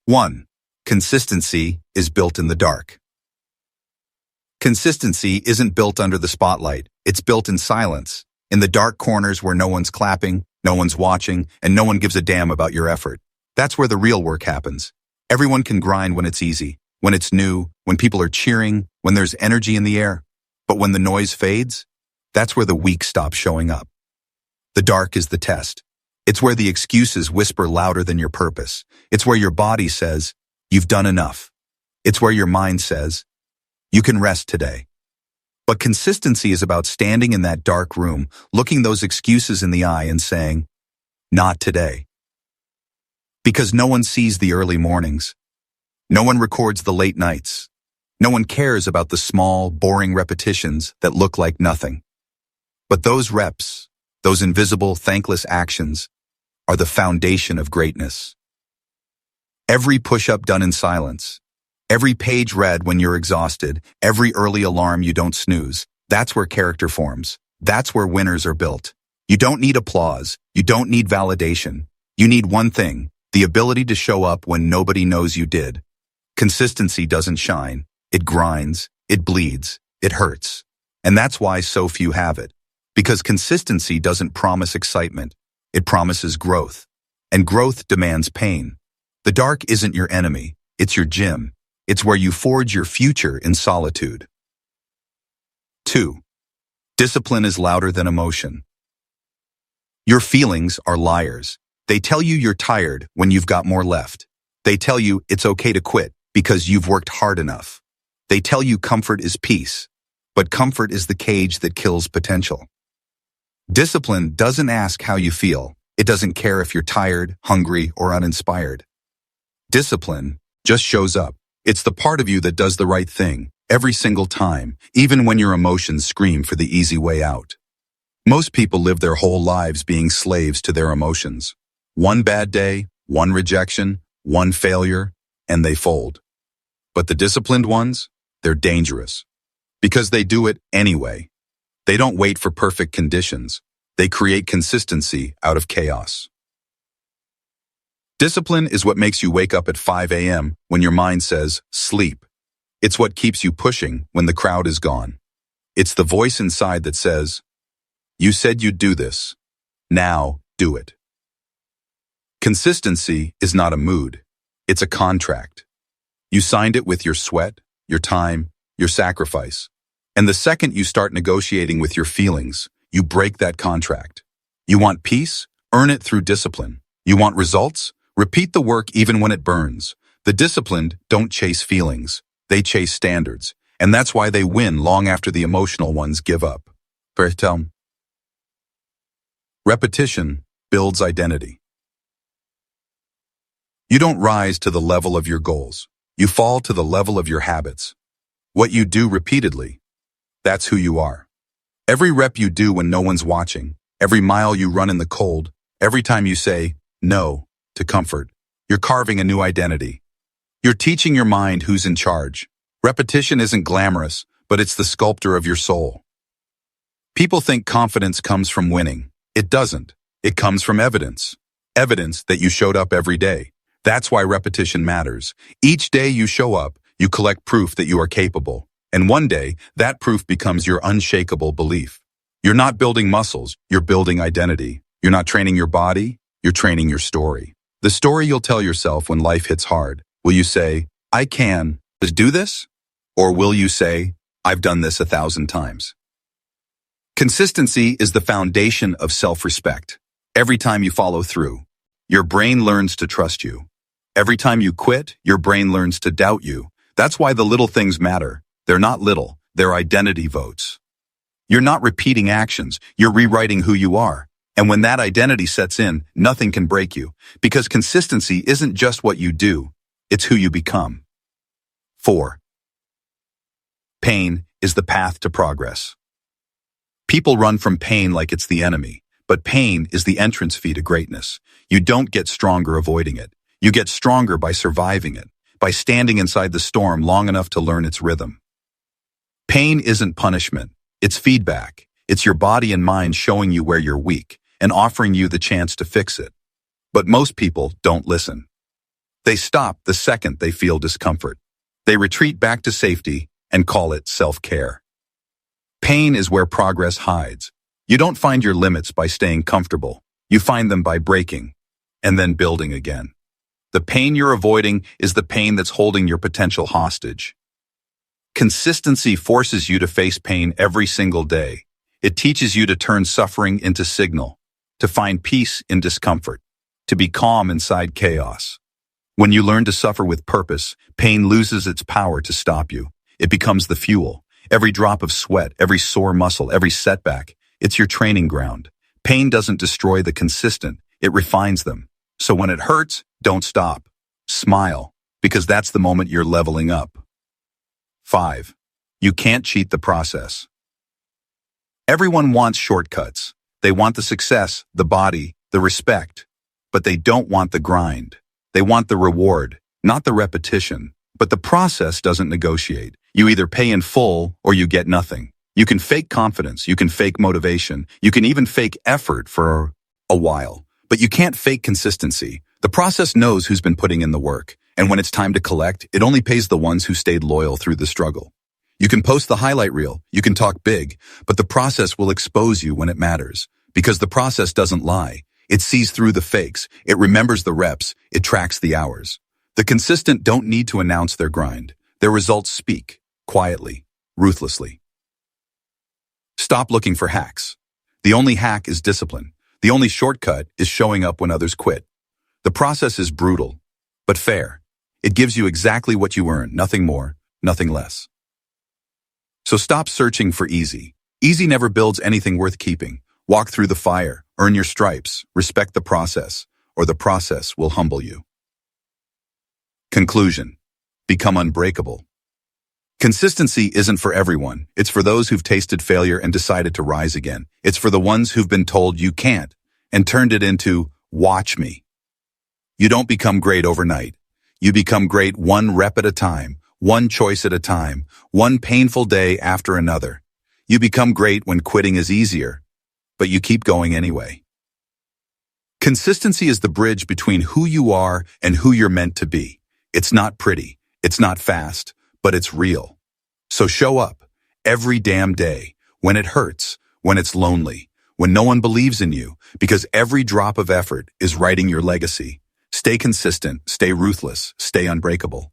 1. Consistency is built in the dark. Consistency isn't built under the spotlight. It's built in silence, in the dark corners where no one's clapping, no one's watching, and no one gives a damn about your effort. That's where the real work happens. Everyone can grind when it's easy, when it's new, when people are cheering, when there's energy in the air. But when the noise fades, that's where the weak stop showing up. The dark is the test. It's where the excuses whisper louder than your purpose. It's where your body says, you've done enough. It's where your mind says, you can rest today. But consistency is about standing in that dark room, looking those excuses in the eye and saying, not today. Because no one sees the early mornings. No one records the late nights. No one cares about the small, boring repetitions that look like nothing. But those reps, those invisible, thankless actions, are the foundation of greatness. Every push-up done in silence, every page read when you're exhausted, every early alarm you don't snooze, that's where character forms. That's where winners are built. You don't need applause. You don't need validation. You need one thing, the ability to show up when nobody knows you did. Consistency doesn't shine. It grinds, it bleeds, it hurts. And that's why so few have it. Because consistency doesn't promise excitement. It promises growth. And growth demands pain. The dark isn't your enemy. It's your gym. It's where you forge your future in solitude. 2. Discipline is louder than emotion. Your feelings are liars. They tell you you're tired when you've got more left. They tell you it's okay to quit because you've worked hard enough. They tell you comfort is peace, but comfort is the cage that kills potential. Discipline doesn't ask how you feel. It doesn't care if you're tired, hungry, or uninspired. Discipline just shows up. It's the part of you that does the right thing every single time, even when your emotions scream for the easy way out. Most people live their whole lives being slaves to their emotions. One bad day, one rejection, one failure, and they fold. But the disciplined ones, they're dangerous. Because they do it anyway. They don't wait for perfect conditions. They create consistency out of chaos. Discipline is what makes you wake up at 5 a.m. when your mind says, sleep. It's what keeps you pushing when the crowd is gone. It's the voice inside that says, you said you'd do this. Now, do it. Consistency is not a mood. It's a contract. You signed it with your sweat, your time, your sacrifice. And the second you start negotiating with your feelings, you break that contract. You want peace? Earn it through discipline. You want results? Repeat the work even when it burns. The disciplined don't chase feelings. They chase standards. And that's why they win long after the emotional ones give up. Repetition builds identity. You don't rise to the level of your goals. You fall to the level of your habits. What you do repeatedly, that's who you are. Every rep you do when no one's watching, every mile you run in the cold, every time you say no to comfort, you're carving a new identity. You're teaching your mind who's in charge. Repetition isn't glamorous, but it's the sculptor of your soul. People think confidence comes from winning. It doesn't. It comes from evidence. Evidence that you showed up every day. That's why repetition matters. Each day you show up, you collect proof that you are capable. And one day, that proof becomes your unshakable belief. You're not building muscles, you're building identity. You're not training your body, you're training your story. The story you'll tell yourself when life hits hard. Will you say, I can just do this? Or will you say, I've done this 1,000 times? Consistency is the foundation of self-respect. Every time you follow through, your brain learns to trust you. Every time you quit, your brain learns to doubt you. That's why the little things matter. They're not little, they're identity votes. You're not repeating actions, you're rewriting who you are. And when that identity sets in, nothing can break you. Because consistency isn't just what you do, it's who you become. 4. Pain is the path to progress. People run from pain like it's the enemy, but pain is the entrance fee to greatness. You don't get stronger avoiding it. You get stronger by surviving it, by standing inside the storm long enough to learn its rhythm. Pain isn't punishment, it's feedback. It's your body and mind showing you where you're weak and offering you the chance to fix it. But most people don't listen. They stop the second they feel discomfort. They retreat back to safety and call it self-care. Pain is where progress hides. You don't find your limits by staying comfortable. You find them by breaking and then building again. The pain you're avoiding is the pain that's holding your potential hostage. Consistency forces you to face pain every single day. It teaches you to turn suffering into signal, to find peace in discomfort, to be calm inside chaos. When you learn to suffer with purpose, pain loses its power to stop you. It becomes the fuel. Every drop of sweat, every sore muscle, every setback, it's your training ground. Pain doesn't destroy the consistent, it refines them. So when it hurts, don't stop. Smile, because that's the moment you're leveling up. 5. You can't cheat the process. Everyone wants shortcuts. They want the success, the body, the respect. But they don't want the grind. They want the reward, not the repetition. But the process doesn't negotiate. You either pay in full or you get nothing. You can fake confidence, you can fake motivation, you can even fake effort for a while. But you can't fake consistency. The process knows who's been putting in the work. And when it's time to collect, it only pays the ones who stayed loyal through the struggle. You can post the highlight reel, you can talk big, but the process will expose you when it matters. Because the process doesn't lie. It sees through the fakes, it remembers the reps, it tracks the hours. The consistent don't need to announce their grind. Their results speak, quietly, ruthlessly. Stop looking for hacks. The only hack is discipline. The only shortcut is showing up when others quit. The process is brutal, but fair. It gives you exactly what you earn, nothing more, nothing less. So stop searching for easy. Easy never builds anything worth keeping. Walk through the fire, earn your stripes, respect the process, or the process will humble you. Conclusion. Become unbreakable. Consistency isn't for everyone. It's for those who've tasted failure and decided to rise again. It's for the ones who've been told you can't and turned it into, watch me. You don't become great overnight. You become great one rep at a time, one choice at a time, one painful day after another. You become great when quitting is easier, but you keep going anyway. Consistency is the bridge between who you are and who you're meant to be. It's not pretty, it's not fast, but it's real. So show up every damn day, when it hurts, when it's lonely, when no one believes in you, because every drop of effort is writing your legacy. Stay consistent, stay ruthless, stay unbreakable.